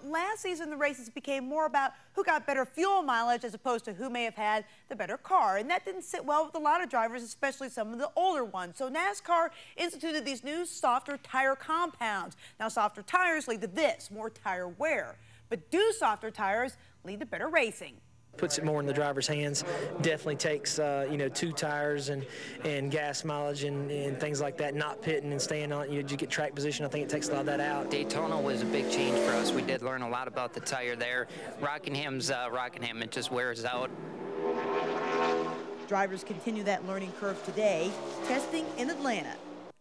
last season the races became more about who got better fuel mileage as opposed to who may have had the better car. And that didn't sit well with a lot of drivers, especially some of the older ones. So NASCAR instituted these new softer tire compounds. Now, softer tires lead to this, more tire wear. But do softer tires lead to better racing? Puts it more in the driver's hands. Definitely takes, two tires and gas mileage and things like that, not pitting and staying on, you get track position. I think it takes a lot of that out. Daytona was a big change for us. We did learn a lot about the tire there. Rockingham's Rockingham, it just wears out. Drivers continue that learning curve today, testing in Atlanta.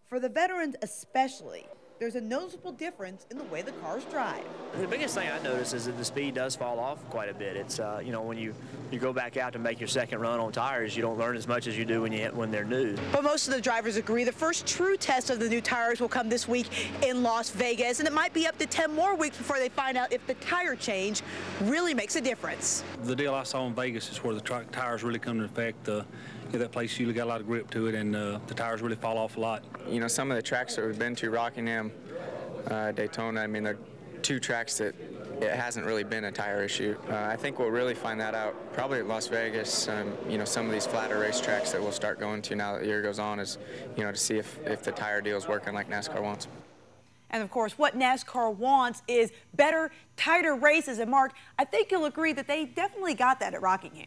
For the veterans especially, there's a noticeable difference in the way the cars drive. The biggest thing I notice is that the speed does fall off quite a bit. It's, when you go back out to make your second run on tires, you don't learn as much as you do when they're new. But most of the drivers agree the first true test of the new tires will come this week in Las Vegas, and it might be up to 10 more weeks before they find out if the tire change really makes a difference. The deal I saw in Vegas is where the tires really come into effect. That place usually got a lot of grip to it, and the tires really fall off a lot. Some of the tracks that we've been to, Rockingham, Daytona, they're two tracks that it hasn't really been a tire issue. I think we'll really find that out probably at Las Vegas. Some of these flatter race tracks that we'll start going to now that the year goes on is, to see if the tire deal is working like NASCAR wants. And of course, what NASCAR wants is better, tighter races. And Mark, I think you'll agree that they definitely got that at Rockingham.